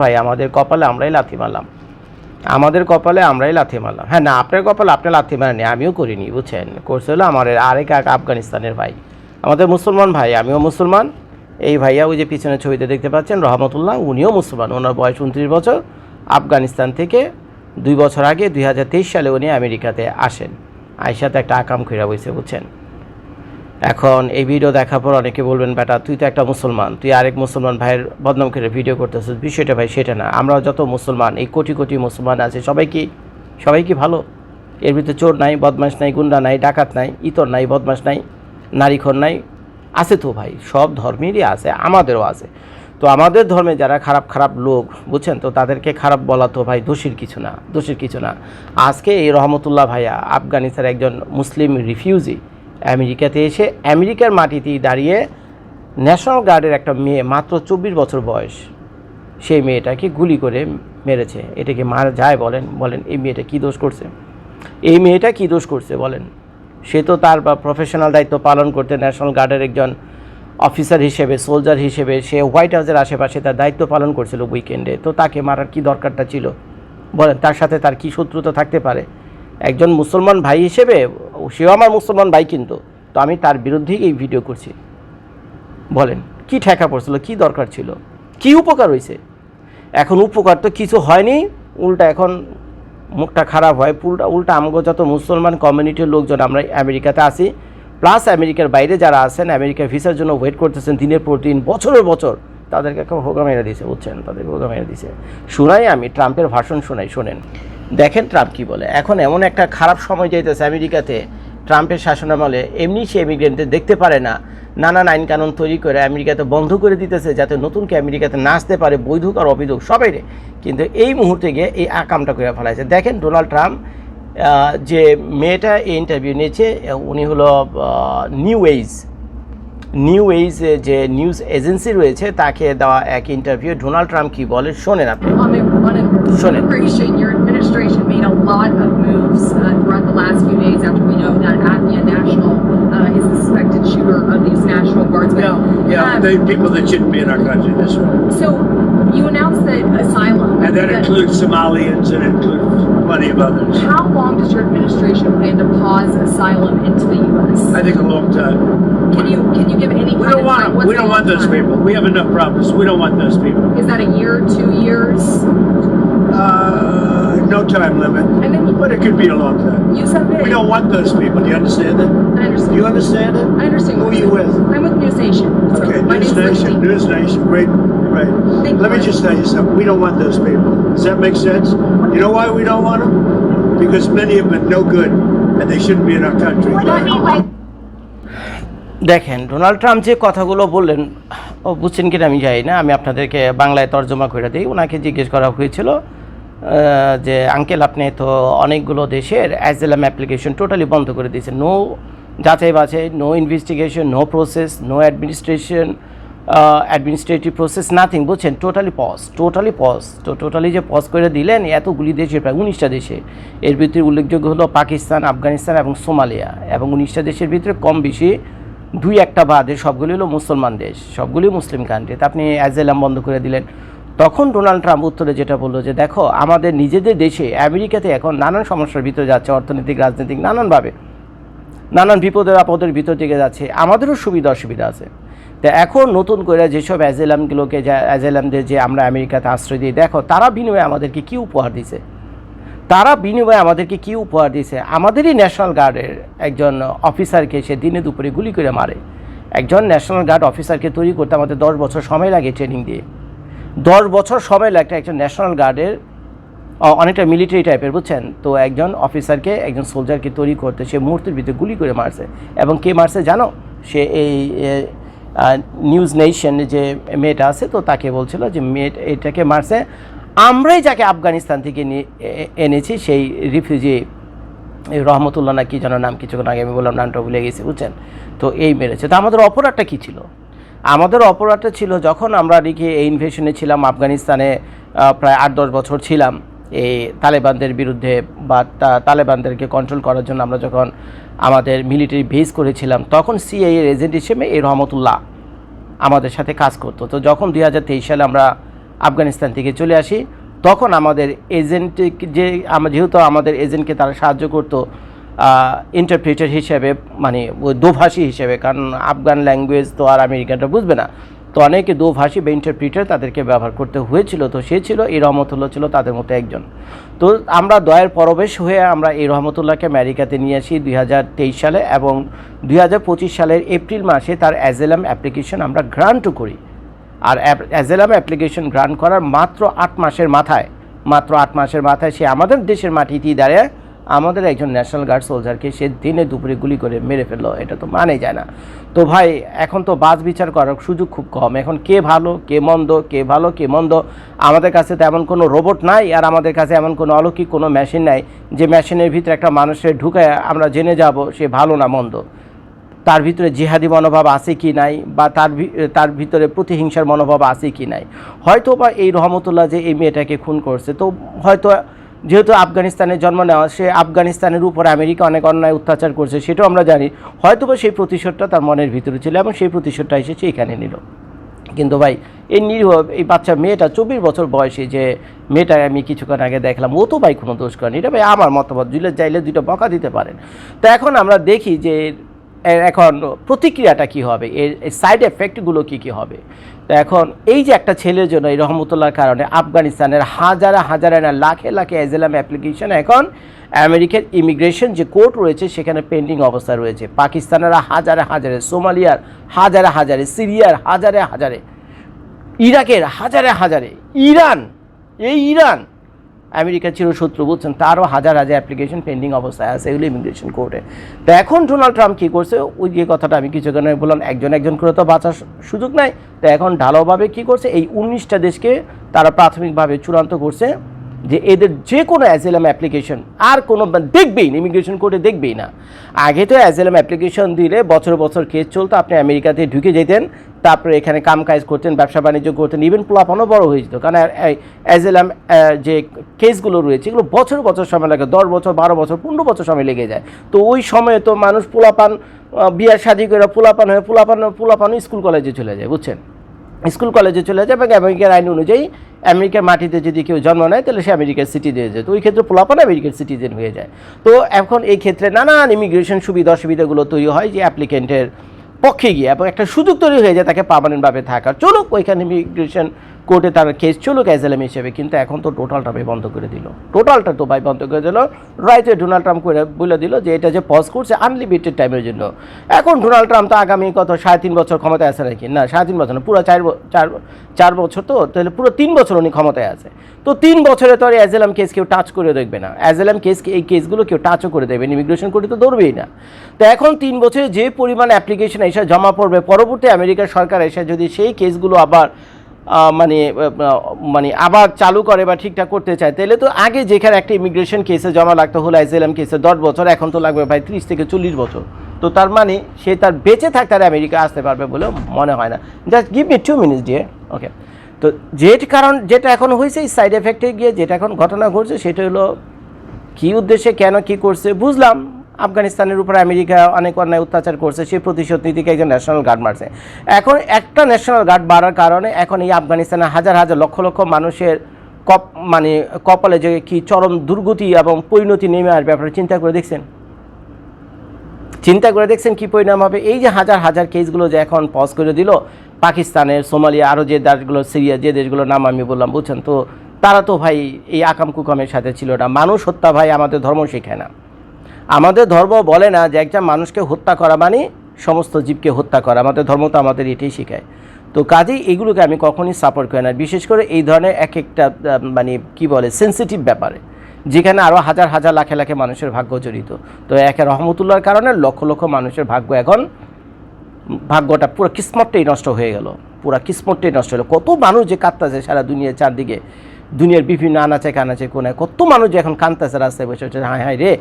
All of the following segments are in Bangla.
ভাই আমাদের কপালে আমরাই লাথি মারলাম, আমাদের কপালে আমরাই লাথি মারলাম। হ্যাঁ না, আপনার কপালে আপনি লাথি মারেনি, আমিও করিনি, বুঝছেন। করছে হলো আমার আরেক এক আফগানিস্তানের ভাই, আমাদের মুসলমান ভাই, আমিও মুসলমান। এই ভাইয়া ওই যে পিছনে ছবিতে দেখতে পাচ্ছেন রহমতুল্লাহ, উনিও মুসলমান, ওনার বয়স 29 বছর। আফগানিস্তান থেকে 2 বছর আগে 2023 সালে উনি আমেরিকাতে আসেন, আইসাতে একটা আকাম কইরা বইছে, বুঝছেন। এখন এই ভিডিও দেখার পর অনেকে বলবেন, বেটা তুই তো একটা মুসলমান, তুই আরেক মুসলমান ভাইয়ের বদনাম করে ভিডিও করতেছিস। বিষয়টা ভাই সেটা না। আমরা যত মুসলমান, এই কোটি কোটি মুসলমান আছে, সবাই কি ভালো? এর ভিতরে চোর নাই, বদমাশ নাই, গুন্ডা নাই, ডাকাত নাই, ইতর নাই, বদমাশ নাই, নারীখোর নাই, আছে তো ভাই, সব ধর্মেরই আছে, আমাদেরও আছে। তো আমাদের ধর্মে যারা খারাপ খারাপ লোক, বুঝছেন, তো তাদেরকে খারাপ বলা তো ভাই দোষের কিছু না। আজকে এই রহমতুল্লাহ ভাইয়া আফগানিস্তানের একজন মুসলিম রিফিউজি আমেরিকাতে এসে আমেরিকার মাটিতেই দাঁড়িয়ে ন্যাশনাল গার্ডের একটা মেয়ে, মাত্র 24 বছর বয়স, সেই মেয়েটাকে গুলি করে মেরেছে। এটাকে মারা যায়? বলেন এই মেয়েটা কী দোষ করছে? বলেন। সে তো তার প্রফেশনাল দায়িত্ব পালন করতে, ন্যাশনাল গার্ডের একজন অফিসার হিসেবে, সোলজার হিসেবে সে হোয়াইট হাউসের আশেপাশে তার দায়িত্ব পালন করছিল উইকেন্ডে। তো তাকে মারার কি দরকারটা ছিল? বলেন, তার সাথে তার কি শত্রুতা থাকতে পারে? একজন মুসলমান ভাই হিসেবে, সেও আমার মুসলমান ভাই, কিন্তু তো আমি তার বিরুদ্ধেই এই ভিডিও করছি। বলেন, কি ঠেকা পড়ছিল, কি দরকার ছিল, কি উপকার হয়েছে? এখন উপকার তো কিছু হয়নি, উল্টা এখন মুখটা খারাপ হয়। উল্টা আমগো যত মুসলমান কমিউনিটির লোকজন আমরা আমেরিকাতে আসি, প্লাস আমেরিকার বাইরে যারা আছেন, আমেরিকার ভিসার জন্য ওয়েট করতেছেন দিনের পর দিন, বছরের বছর, তাদেরকে একটা হোগা মেরে দিয়েছে, বুঝছেন, তাদেরকে হোগা মেরে দিয়েছে। শুনাই, আমি ট্রাম্পের ভাষণ শোনেন, দেখেন ট্রাম্প কী বলে। এখন এমন একটা খারাপ সময় যাইতেছে আমেরিকাতে, ট্রাম্পের শাসনামলে এমনি সে ইমিগ্রেন্টদের দেখতে পারে না, নানান আইন কানুন তৈরি করে আমেরিকাতে বন্ধ করে দিতেছে, যাতে নতুনকে আমেরিকাতে না আসতে পারে, বৈধ আর অবৈধ সবাই। কিন্তু এই মুহূর্তে গিয়ে এই আকামটা করে ফেলাইছে। দেখেন ডোনাল্ড ট্রাম্প যে মেয়েটা এই ইন্টারভিউ নিয়েছে, উনি হলো নিউ এইজ যে নিউজ এজেন্সি রয়েছে, তাকে দেওয়া এক ইন্টারভিউ। ডোনাল্ড ট্রাম্প কি বলে শোনেন আপনি, শোনেন। Your administration made a lot of moves throughout the last few days after we know that Afghan national is the suspected shooter of these National Guardsmen. The people that shouldn't be in our country this way. So you announced that asylum. And that includes Somalians and includes plenty of others. How long does your administration plan to pause asylum into the U.S.? I think a long time. Can you give any? We don't want them. We don't want those people. We have enough problems. We don't want those people. Is that a year, 2 years? No time limit. And then But it could be a long time. You said that. We don't want those people. Do you understand that? I understand. Do you understand it? I understand. Who are you with? I'm with News Nation. So Okay, my News name's Nation. Lindsay. News Nation. Great. Right. Thank Let me you. just tell you something. We don't want those people. Does that make sense? You know why we don't want them? Because many of them are no good, and they shouldn't be in our country. What do you mean by? দেখেন ডোনাল্ড ট্রাম্প যে কথাগুলো বললেন, ও বুঝছেন কিনা আমি জানি না, আমি আপনাদেরকে বাংলায় তর্জমা করে দিই। ওনাকে জিজ্ঞেস করা হয়েছিল যে আঙ্কেল, আপনি তো অনেকগুলো দেশের অ্যাজাইলাম অ্যাপ্লিকেশন টোটালি বন্ধ করে দিয়েছেন, নো যাচাই বাছাই, no investigation, no process, no administrative process, nothing, বুঝছেন, টোটালি পজ। তো টোটালি যে পজ করে দিলেন এতগুলি দেশের, প্রায় 19টা দেশে, এর ভিতরে উল্লেখযোগ্য হলো পাকিস্তান, আফগানিস্তান এবং সোমালিয়া, এবং 19টা দেশের ভিতরে কম বেশি 2-1টা বাদে সবগুলি হলো মুসলমান দেশ, সবগুলি মুসলিম কান্ট্রি। তা আপনি অ্যাজাইলাম বন্ধ করে দিলেন। তখন ডোনাল্ড ট্রাম্প উত্তরে যেটা বললো যে দেখো, আমাদের নিজেদের দেশে আমেরিকাতে এখন নানান সমস্যার ভিতরে যাচ্ছে, অর্থনৈতিক, রাজনৈতিক, নানানভাবে নানান বিপদের আপদের ভিতর দিকে যাচ্ছে, আমাদেরও সুবিধা অসুবিধা আছে। তো এখন নতুন করে যেসব অ্যাজাইলামদের যে আমরা আমেরিকাতে আশ্রয় দিই, দেখো তারা বিনিময়ে আমাদেরকে কী উপহার দিছে, আমাদেরই ন্যাশনাল গার্ডের একজন অফিসারকে সে দিনে দুপুরে গুলি করে মারে। একজন ন্যাশনাল গার্ড অফিসারকে তৈরি করতে আমাদের 10 বছর সময় লাগে, ট্রেনিং দিয়ে 10 বছর সময় লাগতে একজন ন্যাশনাল গার্ডের, অনেকটা মিলিটারি টাইপের, বুঝছেন। তো একজন অফিসারকে, একজন সোলজারকে তৈরি করতে সে মুহূর্তের ভিতরে গুলি করে মারছে। এবং কে মারছে জানো? সে এই নিউজ নেশন যে মেয়েটা আছে, তো তাকে বলছিল যে এটাকে মারছে আমরাই, যাকে আফগানিস্তান থেকে এনেছি, সেই রিফিউজি রহমতুল্লাহ না কি যেন নাম, কিছুক্ষণ আগে আমি বললাম, নামটা ভুলে গেছি, বুঝছেন। তো এই মেরেছে। তো আমাদের অপরাধটা কী ছিল? আমাদের অপরাধটা ছিল, যখন আমরা এই ইনভেশনে ছিলাম আফগানিস্তানে, প্রায় 8-10 বছর ছিলাম এই তালেবানদের বিরুদ্ধে, বা তালেবানদেরকে কন্ট্রোল করার জন্য আমরা যখন আমাদের মিলিটারি বেস করেছিলাম, তখন সিআইএ এর এজেন্ট হিসেবে এই রহমতুল্লাহ আমাদের সাথে কাজ করতো। তো যখন 2023 সালে আমরা আফগানিস্তান থেকে চলে আসি, তখন আমাদের এজেন্ট যেহেতু আমাদের এজেন্টকে তারা সাহায্য করতো ইন্টারপ্রিটার হিসেবে, মানে ওই দোভাষী হিসেবে, কারণ আফগান ল্যাঙ্গুয়েজ তো আর আমেরিকানরা বুঝবে না, তো অনেকে দোভাষী বা ইন্টারপ্রিটার তাদেরকে ব্যবহার করতে হয়েছিল। তো সে ছিল, এই রহমতুল্লাহ ছিল তাদের মতো একজন। তো আমরা দয়ের পরবেশ হয়ে আমরা এই রহমতুল্লাহকে আমেরিকাতে নিয়ে আসি 2023 সালে, এবং 2025 সালের এপ্রিল মাসে তার অ্যাজেলাম অ্যাপ্লিকেশন আমরা গ্রান্টও করি। আর অ্যাজেলাম অ্যাপ্লিকেশন গ্রান্ট করার মাত্র 8 মাসের মাথায় সে আমাদের দেশের মাটিতেই দাঁড়িয়ে আমাদের একজন ন্যাশনাল গার্ড সোলজারকে সে দিনে দুপুরে গুলি করে মেরে ফেললো। এটা তো মানেই যায় না। তো ভাই, এখন তো বাজ বিচার করার সুযোগ খুব কম। এখন কে ভালো কে মন্দ, কে ভালো কে মন্দ, আমাদের কাছে তো এমন কোনো রোবট নাই, আর আমাদের কাছে এমন কোনো অলৌকিক কোনো মেশিন নাই যে মেশিনের ভিতরে একটা মানুষের ঢুকায় আমরা জেনে যাব সে ভালো না মন্দ, তার ভিতরে জিহাদি মনোভাব আছে কি নাই, বা তার ভিতরে প্রতিহিংসার মনোভাব আছে কি নাই। হয়তো বা এই রহমতুল্লাহ যে এই মেয়েটাকে খুন করছে, তো হয়তো যেহেতু আফগানিস্তানে জন্ম নেওয়া, সে আফগানিস্তানের উপরে আমেরিকা অনেক অন্যায় অত্যাচার করছে সেটাও আমরা জানি। হয়তো বা সেই প্রতিশোধটা তার মনের ভিতরে ছিল, এবং সেই প্রতিশোধটা এসেছে এখানে নিল। কিন্তু ভাই, এই নিরীহ এই বাচ্চা মেয়েটা 24 বছর বয়সী যে মেয়েটা আমি কিছুক্ষণ আগে দেখলাম, ও তো ভাই কোনো দোষ করেনি। এটা ভাই আমার মতামত, জুলে চাইলে দুটো বকা দিতে পারেন। তো এখন আমরা দেখি যে এখন প্রতিক্রিয়াটা কি হবে, এর সাইড এফেক্টগুলো কি হবে। তো এখন এই যে একটা ছেলের জন্য এই রহমতুল্লাহর কারণে আফগানিস্তানের হাজারে না লাখে অ্যাজেলাম অ্যাপ্লিকেশন এখন আমেরিকার ইমিগ্রেশন যে কোর্ট রয়েছে সেখানে পেন্ডিং অবস্থা রয়েছে। পাকিস্তানের হাজারে, সোমালিয়ার হাজারে, সিরিয়ার হাজারে, ইরাকের হাজারে, ইরান আমেরিকার চিরশত্রু বুঝছেন, তারও হাজার অ্যাপ্লিকেশন পেন্ডিং অবস্থায় আছে এগুলো ইমিগ্রেশন কোর্টে। তো এখন ডোনাল্ড ট্রাম্প কী করছে, ওই যে কথাটা আমি কিছুক্ষণ আগে বললাম, একজন করে তো বাঁচার সুযোগ নাই। তো এখন ঢালাওভাবে কী করছে, এই 19টা দেশকে তারা প্রাথমিকভাবে চূড়ান্ত করছে যে এদের যে কোনো অ্যাজেলাম অ্যাপ্লিকেশন আর কোনো দেখবেই না, ইমিগ্রেশন কোর্টে দেখবেই না। আগে তো অ্যাজেলাম অ্যাপ্লিকেশন দিলে বছর কেস চলতো, আপনি আমেরিকাতে ঢুকে যেতেন, তারপরে এখানে কাজ করতেন, ব্যবসা বাণিজ্য করতেন, ইভেন পোলাপানও বড় হয়ে যেত। কারণ অ্যাজেলাম যে কেসগুলো রয়েছে এগুলো বছর সময় লাগে, 10 বছর 12 বছর 15 বছর সময় লেগে যায়। তো ওই সময়ে তো মানুষ পোলাপান বিয়ার শাদী করে পোলাপান স্কুল কলেজে চলে যায় বুঝছেন, স্কুল কলেজে চলে যায়, এবং আমেরিকার আইন অনুযায়ী আমেরিকার মাটিতে যদি কেউ জন্ম নেয় তাহলে সে আমেরিকার সিটিজেন হয়ে যায়। তো ওই ক্ষেত্রে পোলাপান আমেরিকার সিটিজেন হয়ে যায়। তো এখন এই ক্ষেত্রে নানান ইমিগ্রেশন সুবিধাগুলো তৈরি হয় যে অ্যাপ্লিকেন্টের পক্ষে গিয়ে, এবং একটা সুযোগ তৈরি হয়ে যায় তাকে পার্মানেন্টভাবে থাকার। চলুক ওইখানে ইমিগ্রেশন কোর্টে তার কেস চলুক অ্যাজেলাম হিসেবে, কিন্তু এখন তো টোটালটা বন্ধ করে দিল, রাইটে ডোনাল্ড ট্রাম্প করে বলে দিল যে এটা যে পজ করছে আনলিমিটেড টাইমের জন্য। এখন ডোনাল্ড ট্রাম্প তো আগামী 3.5 বছর ক্ষমতায় আছে নাকি, না 3.5 বছর না, পুরো 4 বছর, তো তাহলে পুরো 3 বছর উনি ক্ষমতায় আছে। তো 3 বছরে তো আর অ্যাজেলাম কেস কেউ টাচ করে দেখবে না, অ্যাজেলাম কেস এই কেসগুলো কেউ টাচও করে দেবেন, ইমিগ্রেশন কোর্টে তো ধরবেই না। তো এখন 3 বছরে যে পরিমাণ অ্যাপ্লিকেশন এসে জমা পড়বে, পরবর্তী আমেরিকার সরকার এসে যদি সেই কেসগুলো আবার আবার চালু করে বা ঠিকঠাক করতে চায়, তাহলে তো আগে যেখানে একটা ইমিগ্রেশন কেসে জমা লাগতো হলো অ্যাজেলাম কেসে 10 বছর, এখন তো লাগবে ভাই 30 থেকে 40 বছর। তো তার মানে সে তার বেঁচে থাকতে আর আমেরিকা আসতে পারবে বলে মনে হয় না। Just give me 2 minutes dear, okay. তো যেটা এখন হয়েছে এই সাইড এফেক্টে গিয়ে যেটা এখন ঘটনা ঘটছে সেটা হলো কী উদ্দেশ্যে কেন কী করছে বুঝলাম। আফগানিস্তানের উপর আমেরিকা অনেক অন্যায় অত্যাচার করছে, সেই প্রতিশোধ নীতিকে একজন ন্যাশনাল গার্ড মারছে। এখন একটা ন্যাশনাল গার্ড বাড়ার কারণে এখন এই আফগানিস্তানে হাজার লক্ষ মানুষের কপালে যে কি চরম দুর্গতি এবং পরিণতি নেমে আসবে ব্যাপারে চিন্তা করে দেখছেন কি পরিণাম হবে। এই যে হাজার কেসগুলো যে এখন পজ করে দিল, পাকিস্তানের, সোমালিয়া, আরও যে দেশগুলো, সিরিয়া, যে দেশগুলোর নাম আমি বললাম বুঝছেন, তো তারা তো ভাই এই আকাম কুকামের সাথে ছিল না। মানুষ হত্যা ভাই আমাদের ধর্ম শেখায় না, আমাদের ধর্ম বলে না যে একটা মানুষকে হত্যা করা মানে সমস্ত জীবকে হত্যা করা, আমাদের ধর্ম তো আমাদের এটাই শেখায়। তো কাজেই এগুলোকে আমি কখনই সাপোর্ট করি না, বিশেষ করে এই ধরনের একটা সেন্সিটিভ ব্যাপারে যেখানে আরও হাজার লাখে মানুষের ভাগ্য জড়িত। তো একে রহমতুল্লাহর কারণে লক্ষ মানুষের ভাগ্যটা পুরো কিসমতটাই নষ্ট হয়ে গেল, কত মানুষ যে কাঁদতেছে সারা দুনিয়ার চারদিকে, দুনিয়ার বিভিন্ন আনাচে কানাচে কোনায় কত মানুষ যে এখন কাঁদতেছে রাস্তায় বসে বসে, হায় রে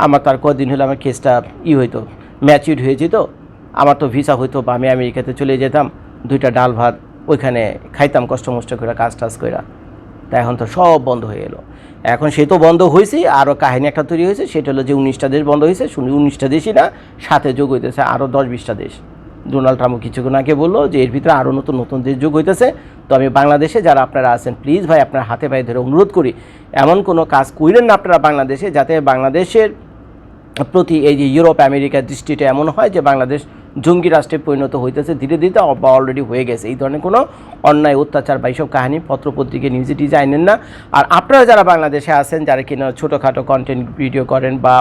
আমার তো আর কদিন হলে আমার কেসটা হইতো, ম্যাচিউর হয়ে যেত, আমার তো ভিসা হইতো বা আমি আমেরিকাতে চলে যেতাম, 2টা ডাল ভাত ওইখানে খাইতাম কষ্ট করে কাজ করে। তা এখন তো সব বন্ধ হয়ে গেলো। এখন সে তো বন্ধ হয়েছে, আরও কাহিনী একটা তৈরি হয়েছে, সেটা হলো যে 19টা দেশ বন্ধ হয়েছে। শুনি 19টা দেশই না, সাথে যোগ হইতেছে আরও 10-20টা দেশ। ডোনাল্ড ট্রাম্প কিছুক্ষণ আগে বললো যে এর ভিতরে আরও নতুন দেশ যোগ হইতেছে। তো আমি বাংলাদেশে যারা আপনারা আছেন প্লিজ ভাই আপনার হাতে পায়ে ধরে অনুরোধ করি এমন কোনো কাজ কইলেন না আপনারা বাংলাদেশে যাতে বাংলাদেশের প্রতি এই যে ইউরোপ আমেরিকার দৃষ্টিটা এমন হয় যে বাংলাদেশ জঙ্গি রাষ্ট্রে পরিণত হইতেছে ধীরে ধীরে বা অলরেডি হয়ে গেছে। এই ধরনের কোনো অন্যায় অত্যাচার বা এইসব কাহিনী পত্রপত্রিকা নিউজে টিজে আনেন না। আর আপনারা যারা বাংলাদেশে আছেন যারা কিনা ছোটোখাটো কন্টেন্ট ভিডিও করেন বা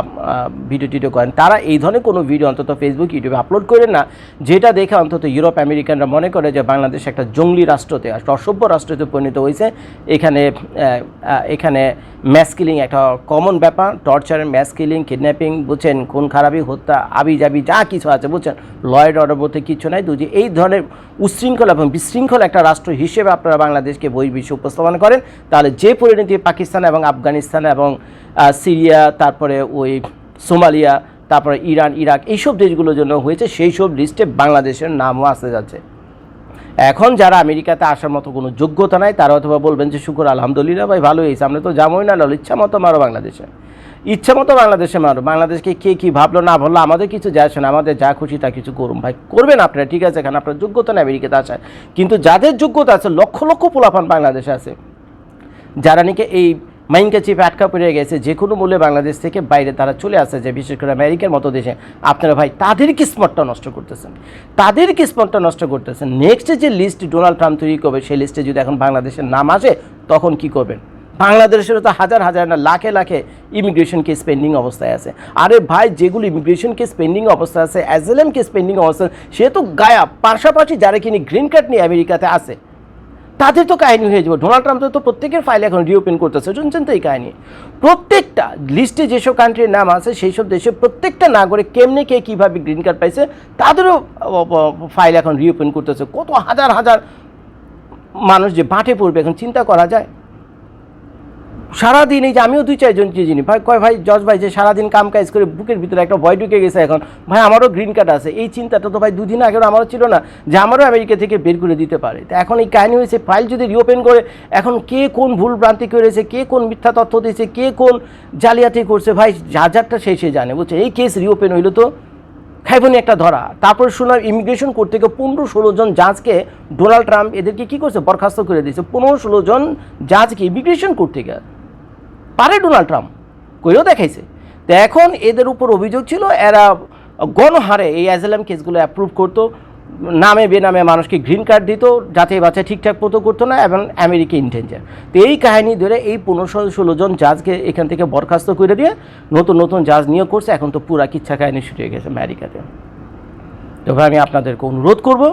ভিডিও টিডিও করেন তারা এই ধরনের কোনো ভিডিও অন্তত ফেসবুক ইউটিউবে আপলোড করেন না যেটা দেখে অন্তত ইউরোপ আমেরিকানরা মনে করে যে বাংলাদেশ একটা জঙ্গলি রাষ্ট্রতে অসভ্য রাষ্ট্রতে পরিণত হয়েছে। এখানে ম্যাস কিলিং একটা কমন ব্যাপার, টর্চার, ম্যাস কিলিং, কিডন্যাপিং, বুঝছেন, খুন খারাপি, হত্যা, আবি যাবি যা কিছু আছে বুঝছেন, লয়েড অর্ডার বলতে কিছু নাই। যে এই ধরনের উশৃঙ্খল এবং বিশৃঙ্খল একটা রাষ্ট্র হিসেবে আপনারা বাংলাদেশকে বহির্বিশ্বে উপস্থাপন করেন তাহলে যে পরিণতি পাকিস্তান এবং আফগানিস্তান এবং সিরিয়া তারপরে ওই সোমালিয়া তারপরে ইরান ইরাক এইসব দেশগুলোর জন্য হয়েছে সেই সব লিস্টে বাংলাদেশের নামও আসতে যাচ্ছে। এখন যারা আমেরিকাতে আসার মতো কোনো যোগ্যতা নাই তারা অথবা বলবেন যে শুকর আলহামদুলিল্লাহ ভাই ভালো হয়েছে আমরা তো যাবোই না, ইচ্ছা মতো মারো বাংলাদেশে, ইচ্ছা মতো বাংলাদেশে মারো, বাংলাদেশকে কে কী ভাবলো না ভাবলো আমাদের কিছু যায় আসে না, আমাদের যা খুশি তা কিছু করুন ভাই, করবেন আপনারা ঠিক আছে, এখানে আপনার যোগ্যতা নেই আমেরিকাতে আসায়। কিন্তু যাদের যোগ্যতা আছে লক্ষ লক্ষ পোলাপান বাংলাদেশে আছে যারা নাকি এই মাইনকা চিপে আটকা পড়ে গেছে যে কোনো মূল্যে বাংলাদেশ থেকে বাইরে তারা চলে আসে যে বিশেষ করে আমেরিকার মতো দেশে, আপনারা ভাই তাদের কিসমতটা নষ্ট করতেছেন, তাদের কিসমতটা নষ্ট করতেছেন। নেক্সট যে লিস্ট ডোনাল্ড ট্রাম্প তৈরি করবে সেই লিস্টে যদি এখন বাংলাদেশের নাম আসে তখন কি করবেন? বাংলাদেশের তো হাজার হাজার না লাখে লাখে ইমিগ্রেশন কেস পেন্ডিং অবস্থায় আছে। আরে ভাই যেগুলো ইমিগ্রেশন কেস পেন্ডিং অবস্থায় আছে, অ্যাজাইলাম কেস পেন্ডিং অবস্থায়, সে তো গায়া, পাশাপাশি যারা কিনে গ্রিন কার্ড নিয়ে আমেরিকাতে আছে তাদের তো কাহিনী হয়ে যাবে। ডোনাল্ড ট্রাম্প তো প্রত্যেকের ফাইল এখন রিওপেন করতেছে, শুনছেন তো এই কাহিনী। প্রত্যেকটা লিস্টে যেসব কান্ট্রির নাম আছে সেই সব দেশে প্রত্যেকটা নাগরিক কেমনে কে কীভাবে গ্রিন কার্ড পাইছে তাদেরও ফাইল এখন রিওপেন করতেছে। কত হাজার হাজার মানুষ যে বাঁটে পড়বে এখন চিন্তা করা যায়। সারাদিন এই যে আমিও 2-4 জন চিনি ভাই, কয় ভাই জজ ভাই যে সারাদিন কাম কাজ করে বুকের ভিতরে একটা ভয় ঢুকে গেছে এখন, ভাই আমারও গ্রিন কার্ড আছে। এই চিন্তাটা তো ভাই 2 দিন আগেও আমারও ছিল না যে আমারও আমেরিকা থেকে বের করে দিতে পারে। তো এখন এই কাহিনী হয়েছে ফাইল যদি রিওপেন করে এখন কে কোন ভুল ভ্রান্তি করেছে, কে কোন মিথ্যা তথ্য দিয়েছে, কে কোন জালিয়াতি করছে ভাই যারটা সে জানে বুঝছে। এই কেস রিওপেন হইলো তো খাইবনি একটা ধরা। তারপর শুনলাম ইমিগ্রেশন কোর্ট থেকে 15-16 জন জাজকে ডোনাল্ড ট্রাম্প এদেরকে কী করছে বরখাস্ত করে দিয়েছে। 15-16 জন জাজকে ইমিগ্রেশন কোর্ট থেকে পারে ডোনাল্ড ট্রাম্প কইও দেখাইছে। তো এখন এদের উপর অভিযোগ ছিল এরা গণহারে এই অ্যাজাইলাম কেসগুলো অ্যাপ্রুভ করতো, নামে বেনামে মানুষকে গ্রিন কার্ড দিত, যাতে বাচ্চা ঠিকঠাক মতো করতো না এবং আমেরিকা ইনটেনজার। তো এই কাহিনী ধরে এই 15-16 জন জাজকে এখান থেকে বরখাস্ত করে দিয়ে নতুন নতুন জাজ নিয়োগ করছে। এখন তো পুরা কিচ্ছা কাহিনী শুরু হয়ে গেছে আমেরিকাতে। তো ভাই আমি আপনাদেরকে অনুরোধ করব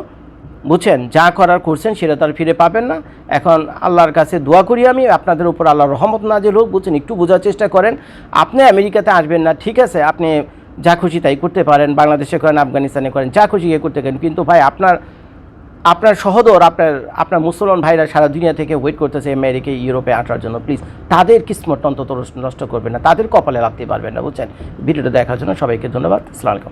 বুঝছেন যা করার করছেন সেটা তার ফিরে পাবেন না। এখন আল্লাহর কাছে দোয়া করি আমি আপনাদের উপর আল্লাহর রহমত নাজিল হোক, বুঝছেন একটু বোঝার চেষ্টা করেন। আপনি আমেরিকাতে আসবেন না ঠিক আছে, আপনি যা খুশি তাই করতে পারেন, বাংলাদেশে করেন আফগানিস্তানে করেন যা খুশি করতে পারেন, কিন্তু ভাই আপনার সহোদর আপনার মুসলমান ভাইরা সারা দুনিয়া থেকে ওয়েট করতেছে আমেরিকা ইউরোপে আসার জন্য। প্লিজ তাদের কিসমত অন্তত নষ্ট করবেন না, তাদের কপালে রাখতে পারবেন না বুঝছেন। ভিডিওটা দেখার জন্য সবাইকে ধন্যবাদ। আসসালামু আলাইকুম।